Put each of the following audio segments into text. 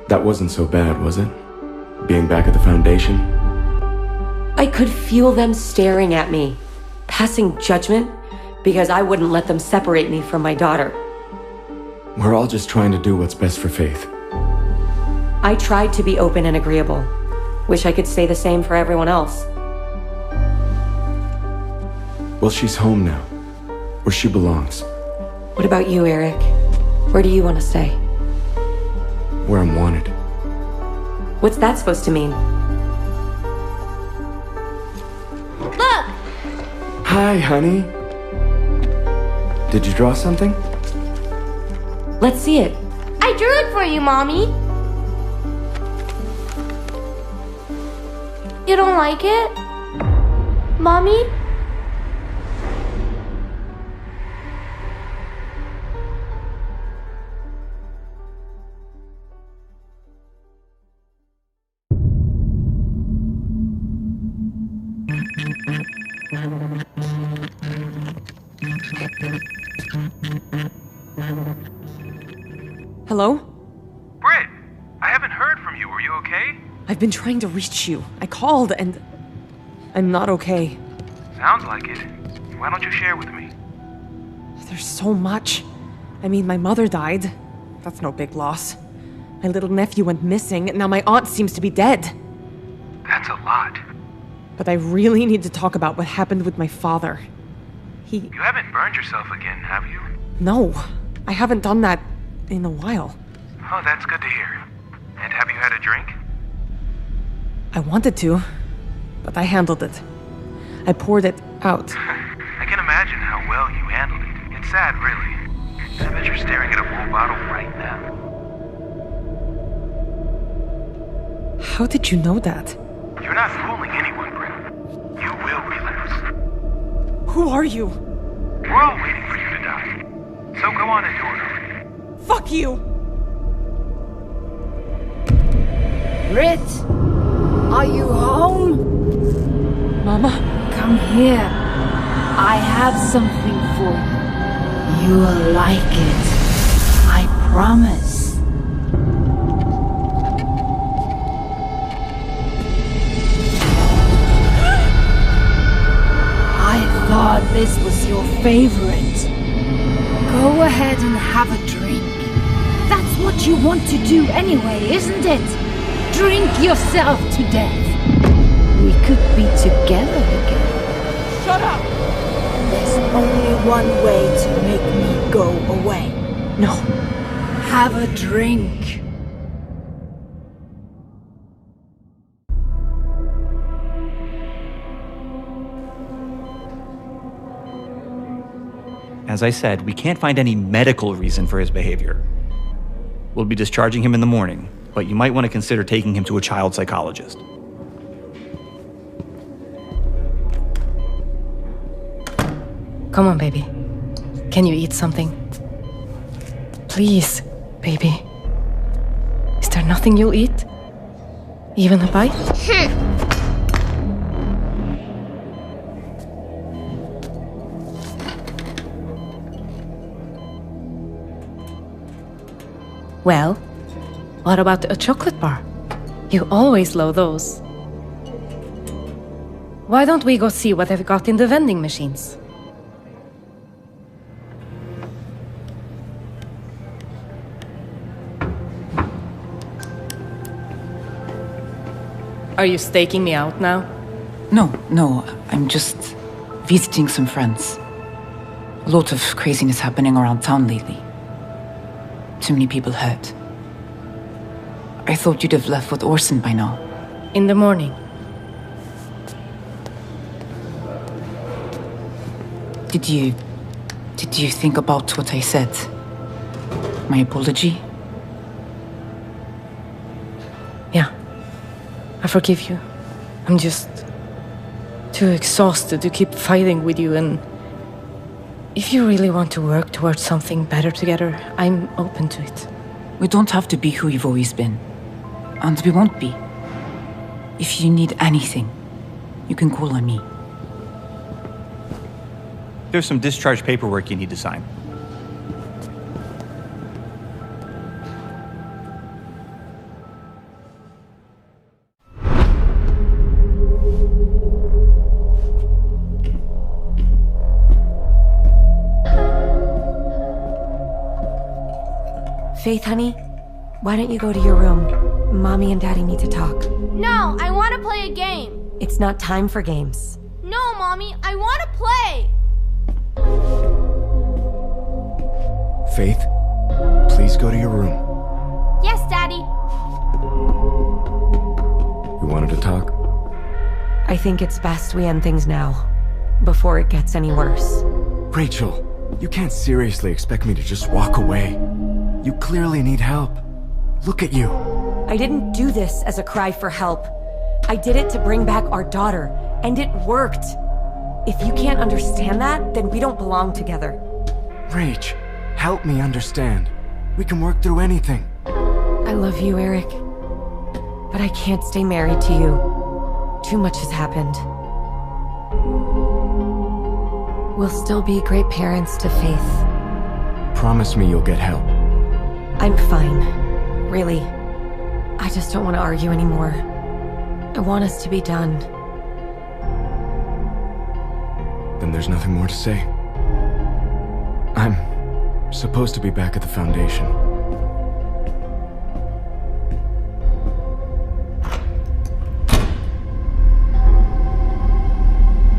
That wasn't so bad, was it? Being back at the Foundation? I could feel them staring at me, passing judgment, because I wouldn't let them separate me from my daughter. We're all just trying to do what's best for Faith. I tried to be open and agreeable. Wish I could say the same for everyone else. Well, she's home now, where she belongs. What about you, Eric? Where do you want to stay? Where I'm wanted. What's that supposed to mean? Look! Hi, honey. Did you draw something? Let's see it. I drew it for you, Mommy. You don't like it? Mommy? Hello? Britt, I haven't heard from you. Are you okay? I've been trying to reach you. I called and... I'm not okay. Sounds like it. Why don't you share with me? There's so much. I mean, my mother died. That's no big loss. My little nephew went missing, and now my aunt seems to be dead. That's a lot. But I really need to talk about what happened with my father. You haven't burned yourself again, have you? No, I haven't done that in a while. Oh, that's good to hear. And have you had a drink? I wanted to, but I handled it. I poured it out. I can imagine how well you handled it. It's sad, really. I bet you're staring at a full bottle right now. How did you know that? You're not fooling anyone, Britt. You will relapse. Who are you? We're all waiting for you to die. So go on and do it already. Fuck you! Britt, are you home? Mama? Come here. I have something for you. You will like it. I promise. I thought this was your favorite. Go ahead and have a drink. That's what you want to do anyway, isn't it? Drink yourself to death. We could be together again. Shut up! There's only one way to make me go away. No. Have a drink. As I said, we can't find any medical reason for his behavior. We'll be discharging him in the morning, but you might want to consider taking him to a child psychologist. Come on, baby. Can you eat something? Please, baby. Is there nothing you'll eat? Even a bite? Well, what about a chocolate bar? You always love those. Why don't we go see what they've got in the vending machines? Are you staking me out now? No, I'm just visiting some friends. A lot of craziness happening around town lately. Too many people hurt. I thought you'd have left with Orson by now. In the morning. Did you think about what I said? my apology? Yeah. I forgive you. I'm just too exhausted to keep fighting with you, and if you really want to work towards something better together, I'm open to it. We don't have to be who you've always been. And we won't be. If you need anything, you can call on me. There's some discharge paperwork you need to sign. Faith, honey, why don't you go to your room? Mommy and Daddy need to talk. No, I want to play a game. It's not time for games. No, Mommy, I want to play. Faith, please go to your room. Yes, Daddy. You wanted to talk? I think it's best we end things now, before it gets any worse. Rachel, you can't seriously expect me to just walk away. You clearly need help. Look at you. I didn't do this as a cry for help. I did it to bring back our daughter, and it worked. If you can't understand that, then we don't belong together. Rach, help me understand. We can work through anything. I love you, Eric. But I can't stay married to you. Too much has happened. We'll still be great parents to Faith. Promise me you'll get help. I'm fine. Really. I just don't want to argue anymore. I want us to be done. Then there's nothing more to say. I'm supposed to be back at the Foundation.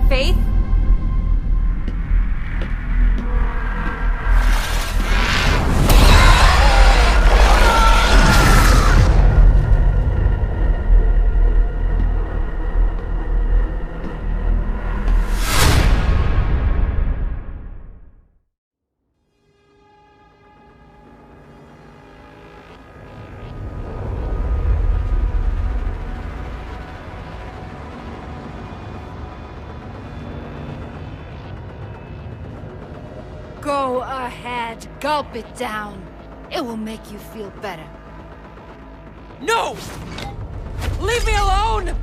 Faith? Go ahead, gulp it down. It will make you feel better. No! Leave me alone!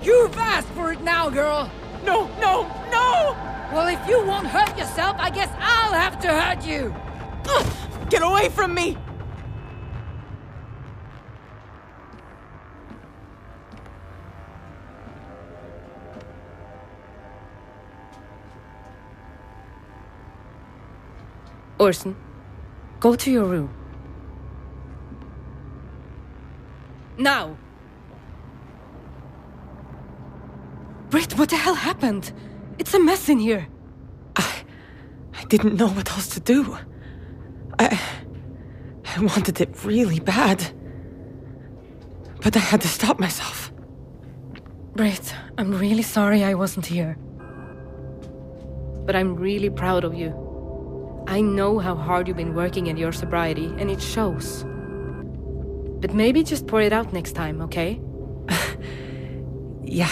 You've asked for it now, girl! No, no, no! Well, if you won't hurt yourself, I guess I'll have to hurt you! Ugh, get away from me! Orson, go to your room. Now! Britt, what the hell happened? It's a mess in here. I didn't know what else to do. I wanted it really bad. But I had to stop myself. Britt, I'm really sorry I wasn't here. But I'm really proud of you. I know how hard you've been working at your sobriety, and it shows. But maybe just pour it out next time, okay? Yeah.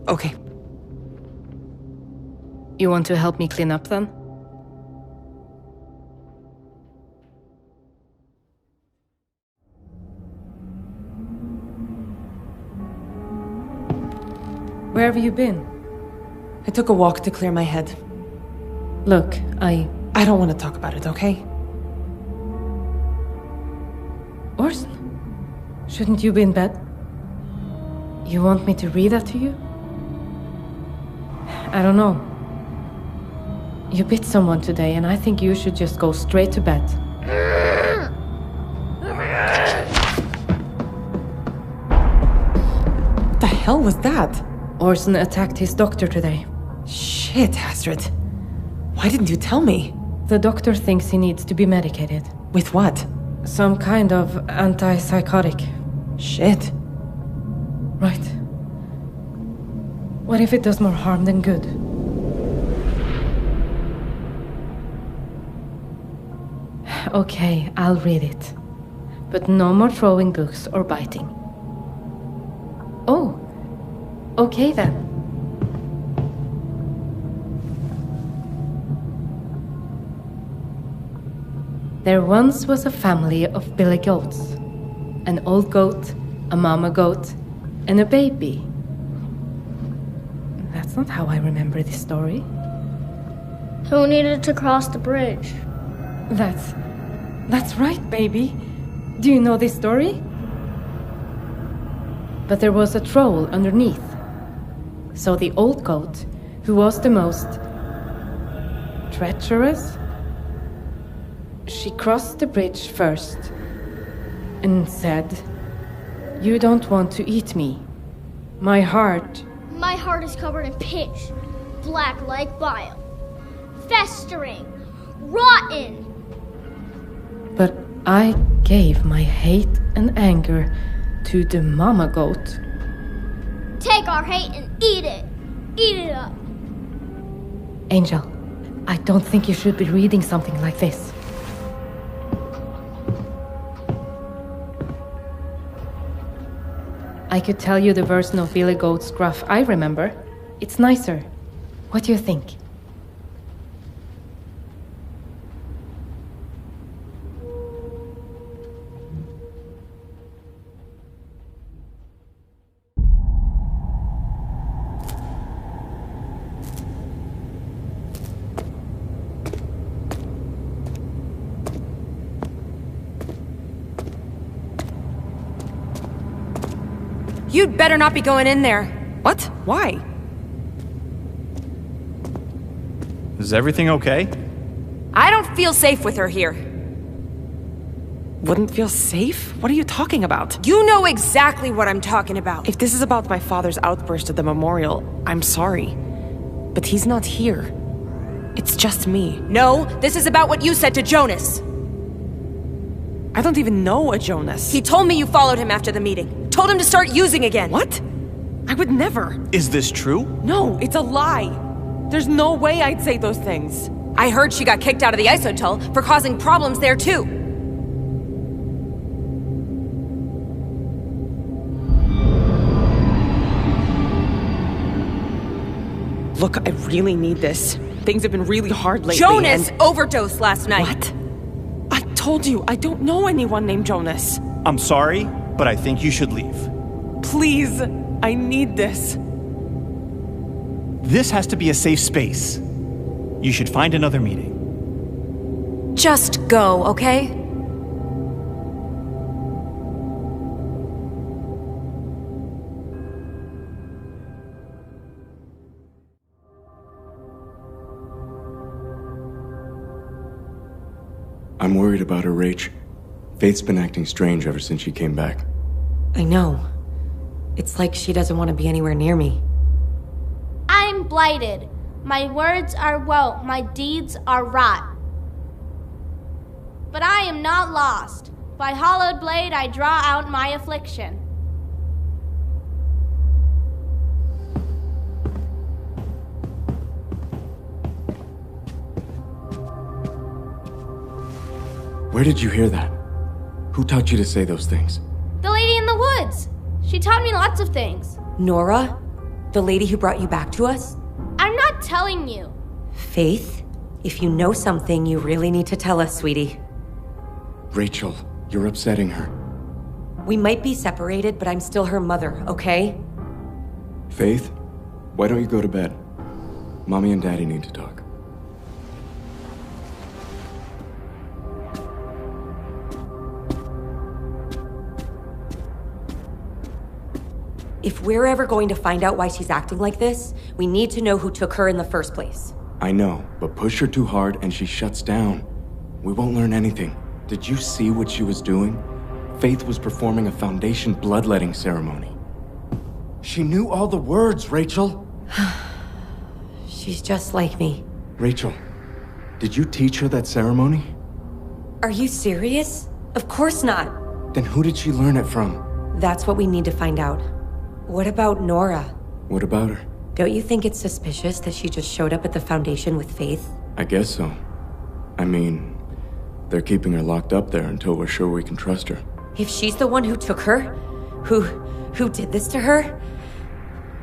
Okay. You want to help me clean up then? Where have you been? I took a walk to clear my head. Look, I don't want to talk about it, okay? Orson, shouldn't you be in bed? You want me to read that to you? I don't know. You bit someone today, and I think you should just go straight to bed. What the hell was that? Orson attacked his doctor today. Shit, Astrid. Why didn't you tell me? The doctor thinks he needs to be medicated. With what? Some kind of antipsychotic. Shit. Right. What if it does more harm than good? Okay, I'll read it. But no more throwing books or biting. Oh, okay then. There once was a family of billy goats. An old goat, a mama goat, and a baby. That's not how I remember this story. Who needed to cross the bridge? That's right, baby. Do you know this story? But there was a troll underneath. So the old goat, who was the most treacherous, she crossed the bridge first and said, "You don't want to eat me. My heart is covered in pitch, black like bile, festering, rotten." But I gave my hate and anger to the mama goat. Take our hate and eat it. Eat it up. Angel, I don't think you should be reading something like this. I could tell you the version of Billy Goat's gruff I remember. It's nicer. What do you think? You'd better not be going in there. What? Why? Is everything okay? I don't feel safe with her here. Wouldn't feel safe? What are you talking about? You know exactly what I'm talking about. If this is about my father's outburst at the memorial, I'm sorry. But he's not here. It's just me. No, this is about what you said to Jonas. I don't even know a Jonas. He told me you followed him after the meeting. Told him to start using again. What? I would never. Is this true? No, it's a lie. There's no way I'd say those things. I heard she got kicked out of the Isotel for causing problems there too. Look, I really need this. Things have been really hard lately. Jonas overdosed last night. What? I told you, I don't know anyone named Jonas. I'm sorry, but I think you should leave. Please, I need this. This has to be a safe space. You should find another meeting. Just go, okay? I'm worried about her, Rach. Faith's been acting strange ever since she came back. I know. It's like she doesn't want to be anywhere near me. I'm blighted. My words are woe, my deeds are rot. But I am not lost. By hollowed blade I draw out my affliction. Where did you hear that? Who taught you to say those things? The lady in the woods. She taught me lots of things. Nora? The lady who brought you back to us? I'm not telling you. Faith, if you know something, you really need to tell us, sweetie. Rachel, you're upsetting her. We might be separated, but I'm still her mother, okay? Faith, why don't you go to bed? Mommy and Daddy need to talk. If we're ever going to find out why she's acting like this, we need to know who took her in the first place. I know, but push her too hard and she shuts down. We won't learn anything. Did you see what she was doing? Faith was performing a Foundation bloodletting ceremony. She knew all the words, Rachel! She's just like me. Rachel, did you teach her that ceremony? Are you serious? Of course not. Then who did she learn it from? That's what we need to find out. What about Nora? What about her? Don't you think it's suspicious that she just showed up at the Foundation with Faith? I guess so. I mean, They're keeping her locked up there until we're sure we can trust her. If she's the one who took her, who did this to her,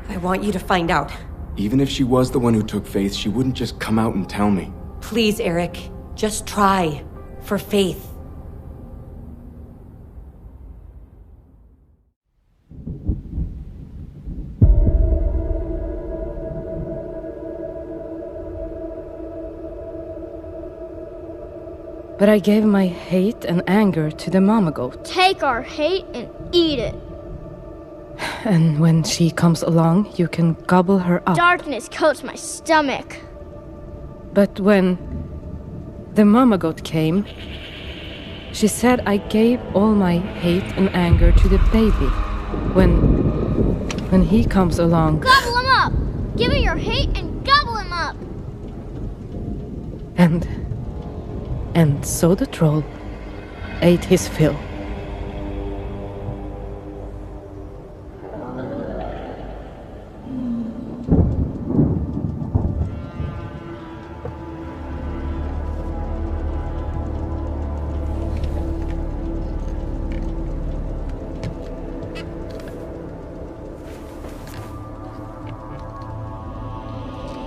I want you to find out. Even if she was the one who took Faith, she wouldn't just come out and tell me. Please, Eric, just try. For Faith. But I gave my hate and anger to the mama goat. Take our hate and eat it. And when she comes along, you can gobble her up. Darkness coats my stomach. But when the mama goat came, she said I gave all my hate and anger to the baby. When he comes along... Gobble him up! Give him your hate and gobble him up! And so the troll ate his fill.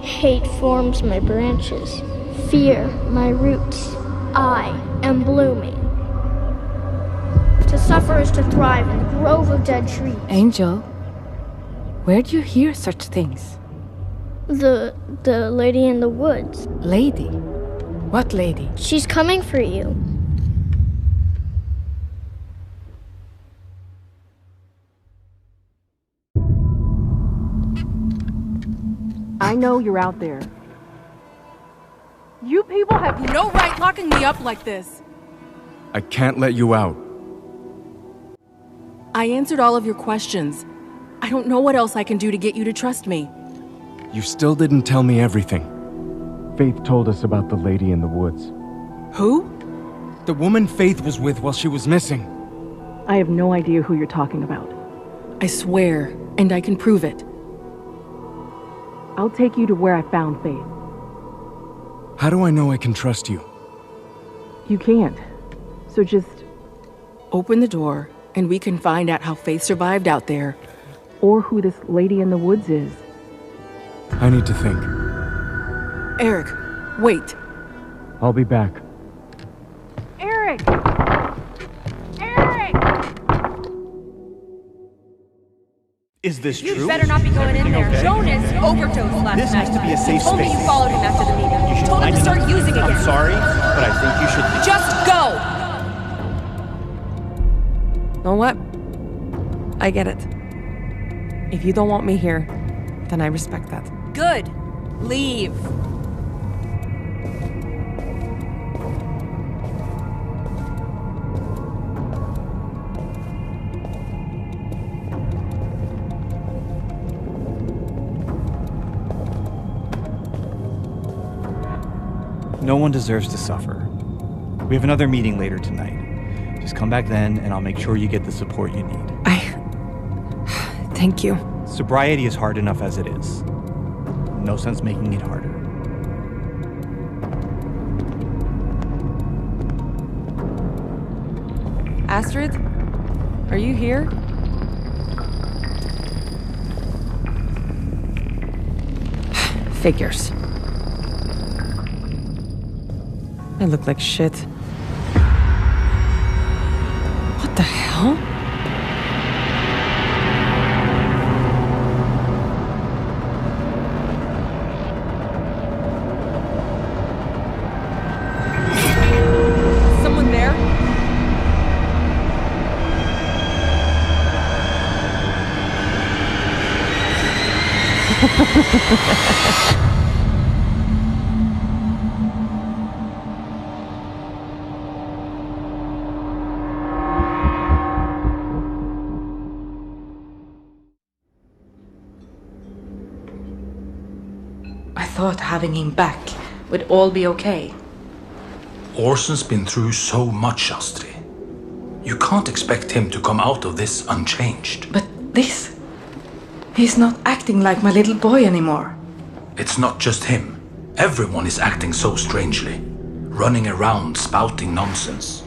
Hate forms my branches, fear my roots. I am blooming. To suffer is to thrive in the grove of dead trees. Angel, where'd you hear such things? The lady in the woods. Lady? What lady? She's coming for you. I know you're out there. You people have no right locking me up like this. I can't let you out. I answered all of your questions. I don't know what else I can do to get you to trust me. You still didn't tell me everything. Faith told us about the lady in the woods. Who? The woman Faith was with while she was missing. I have no idea who you're talking about. I swear, and I can prove it. I'll take you to where I found Faith. How do I know I can trust you? You can't. So just open the door, and we can find out how Faith survived out there, or who this lady in the woods is. I need to think. Eric, wait. I'll be back. Eric! Eric! Is this true? You better not be going in there. Okay? Jonas overdosed last night. This has to be a safe Told me space. you followed him after the meeting. You should Told him find to start another- using again. I'm sorry, but I think you should leave. Just go! You know what? I get it. If you don't want me here, then I respect that. Good. Leave. No one deserves to suffer. We have another meeting later tonight. Just come back then, and I'll make sure you get the support you need. Thank you. Sobriety is hard enough as it is. No sense making it harder. Astrid? Are you here? Figures. I look like shit. What the hell? Someone there? I thought having him back would all be okay. Orson's been through so much, Astrid. You can't expect him to come out of this unchanged. But this... He's not acting like my little boy anymore. It's not just him. Everyone is acting so strangely. running around spouting nonsense.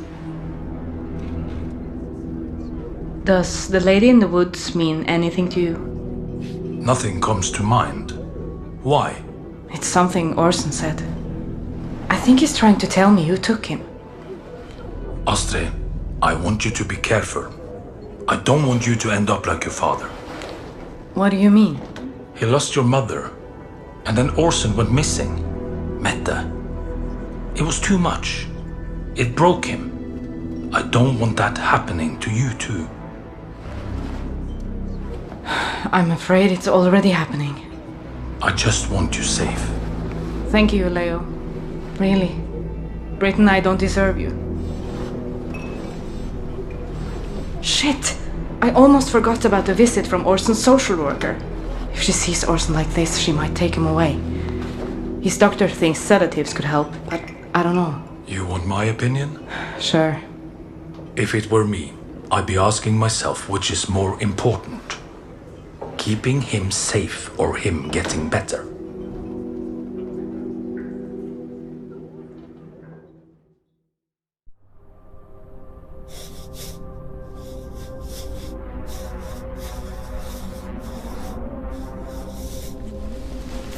Does the lady in the woods mean anything to you? Nothing comes to mind. Why? It's something Orson said. I think he's trying to tell me who took him. Astrid, I want you to be careful. I don't want you to end up like your father. What do you mean? He lost your mother, and then Orson went missing. Mette. It was too much. It broke him. I don't want that happening to you too. I'm afraid it's already happening. I just want you safe. Thank you, Leo. Really. Britt and I don't deserve you. Shit! I almost forgot about the visit from Orson's social worker. If she sees Orson like this, she might take him away. His doctor thinks sedatives could help, but I don't know. You want my opinion? Sure. If it were me, I'd be asking myself which is more important. Keeping him safe or him getting better.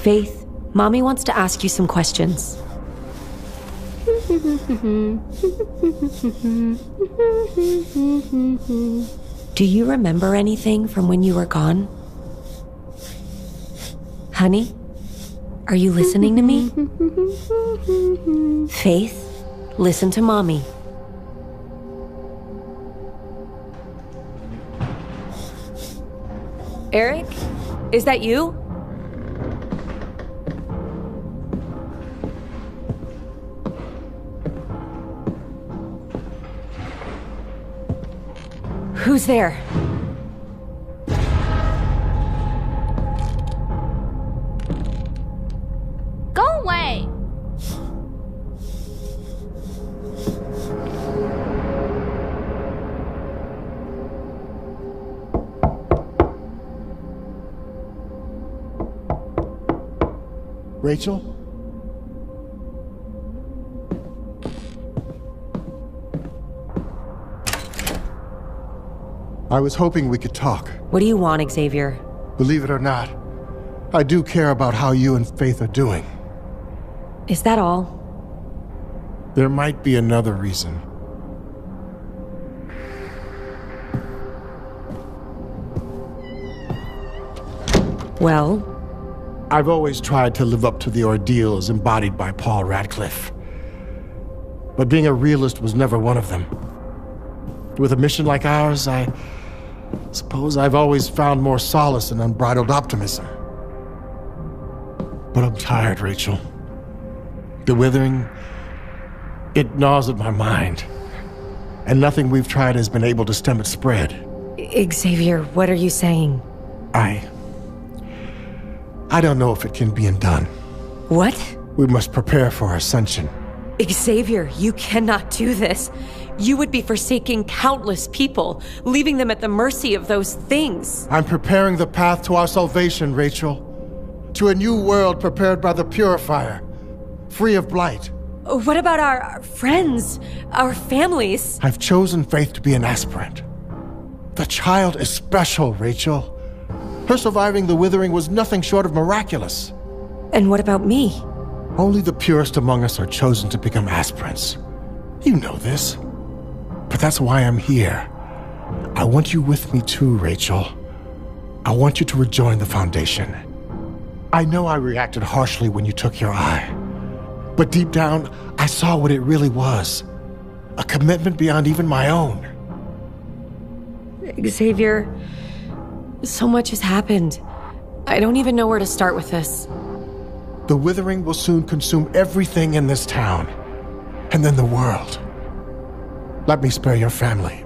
Faith, Mommy wants to ask you some questions. Do you remember anything from when you were gone? Honey, are you listening to me? Faith, listen to Mommy. Eric, is that you? Who's there? Go away! Rachel? I was hoping we could talk. What do you want, Xavier? Believe it or not, I do care about how you and Faith are doing. Is that all? There might be another reason. Well? I've always tried to live up to the ordeals embodied by Paul Radcliffe. But being a realist was never one of them. With a mission like ours, I suppose I've always found more solace in unbridled optimism. But I'm tired, Rachel. The withering, it gnaws at my mind. And nothing we've tried has been able to stem its spread. Xavier, what are you saying? I don't know if it can be undone. What? We must prepare for Ascension. Xavier, you cannot do this. You would be forsaking countless people, leaving them at the mercy of those things. I'm preparing the path to our salvation, Rachel. To a new world prepared by the Purifier, free of blight. What about our friends, our families? I've chosen Faith to be an aspirant. The child is special, Rachel. Her surviving the withering was nothing short of miraculous. And what about me? Only the purest among us are chosen to become aspirants. You know this. But that's why I'm here. I want you with me too, Rachel. I want you to rejoin the Foundation. I know I reacted harshly when you took your eye. But deep down, I saw what it really was. A commitment beyond even my own. Xavier, so much has happened. I don't even know where to start with this. The withering will soon consume everything in this town. And then the world. Let me spare your family.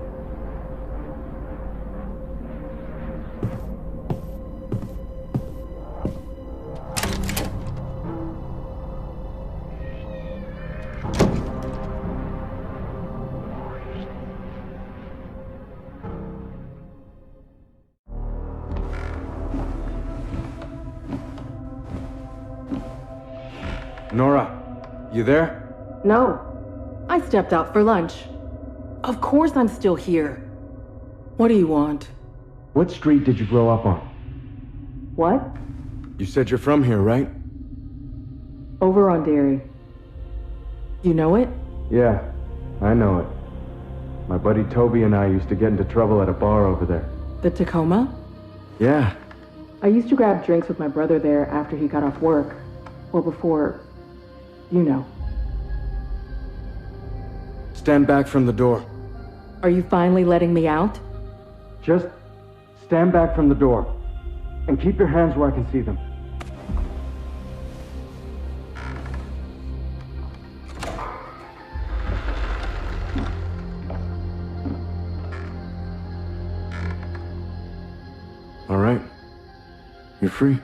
Nora, you there? No. I stepped out for lunch. Of course I'm still here. What do you want? What street did you grow up on? What? You said you're from here, right? Over on Dairy. You know it? Yeah, I know it. My buddy Toby and I used to get into trouble at a bar over there. The Tacoma? Yeah. I used to grab drinks with my brother there after he got off work. Well, before... you know. Stand back from the door. Are you finally letting me out? Just stand back from the door. And keep your hands where I can see them. All right. You're free.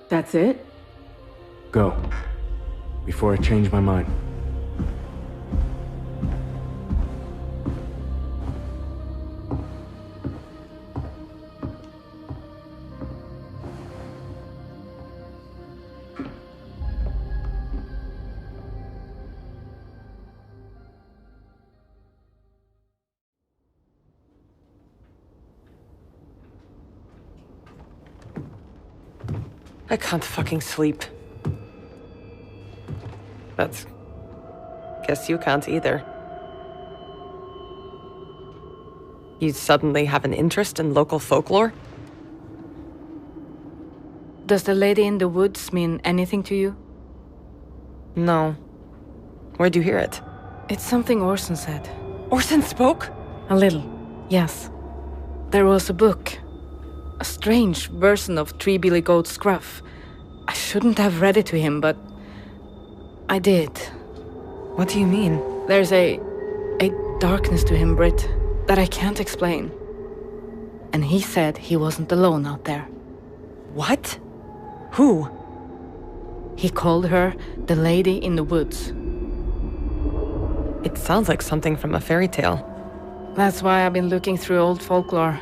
That's it? Go. Before I change my mind. I can't fucking sleep. But guess you can't either. You suddenly have an interest in local folklore? Does the lady in the woods mean anything to you? No. Where'd you hear it? It's something Orson said. Orson spoke? A little, yes. There was a book. A strange version of Three Billy Goat Scruff. I shouldn't have read it to him, but I did. What do you mean? There's a darkness to him, Britt, that I can't explain. And he said he wasn't alone out there. What? Who? He called her the lady in the woods. It sounds like something from a fairy tale. That's why I've been looking through old folklore.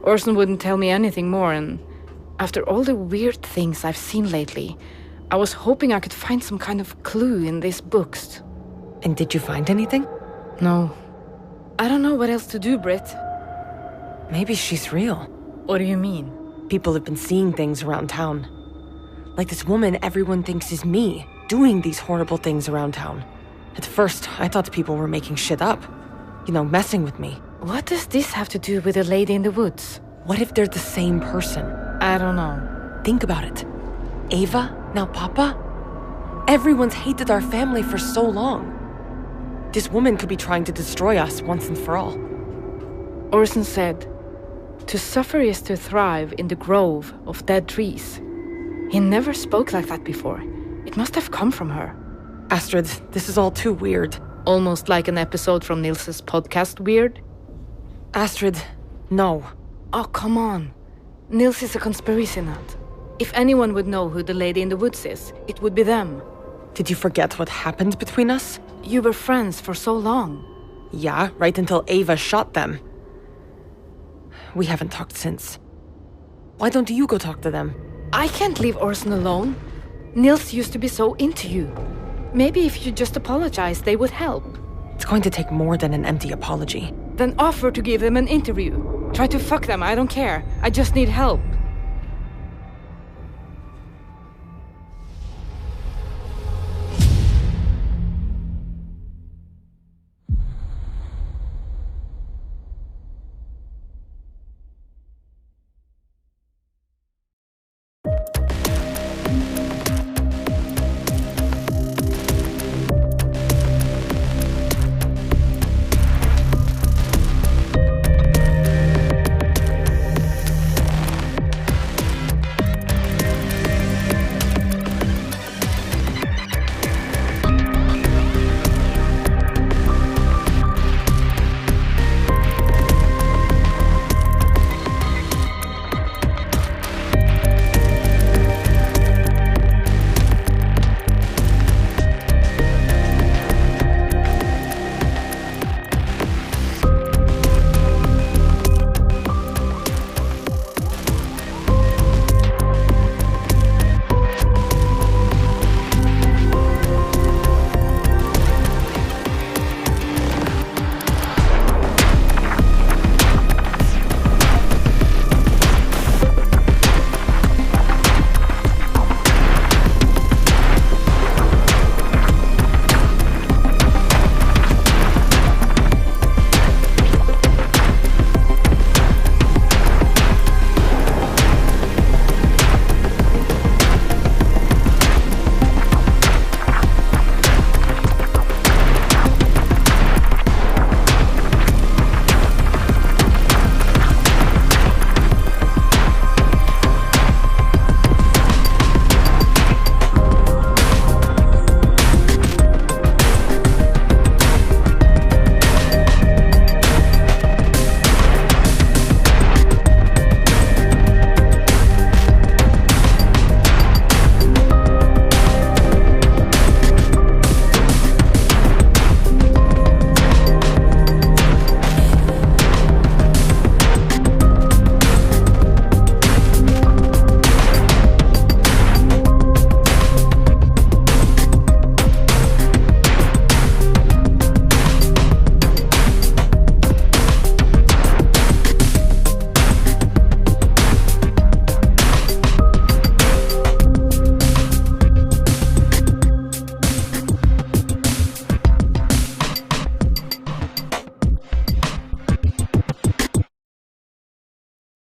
Orson wouldn't tell me anything more, and after all the weird things I've seen lately, I was hoping I could find some kind of clue in these books. And did you find anything? No. I don't know what else to do, Britt. Maybe she's real. What do you mean? People have been seeing things around town. Like this woman everyone thinks is me, doing these horrible things around town. At first, I thought people were making shit up. You know, messing with me. What does this have to do with the lady in the woods? What if they're the same person? I don't know. Think about it. Ava, now Papa? Everyone's hated our family for so long. This woman could be trying to destroy us once and for all. Orson said, to suffer is to thrive in the grove of dead trees. He never spoke like that before. It must have come from her. Astrid, this is all too weird. Almost like an episode from Nils's podcast Weird. Astrid, no. Oh, come on. Nils is a conspiracy nut. If anyone would know who the lady in the woods is, it would be them. Did you forget what happened between us? You were friends for so long. Yeah, right until Ava shot them. We haven't talked since. Why don't you go talk to them? I can't leave Orson alone. Nils used to be so into you. Maybe if you just apologize, they would help. It's going to take more than an empty apology. Then offer to give them an interview. Try to fuck them, I don't care. I just need help.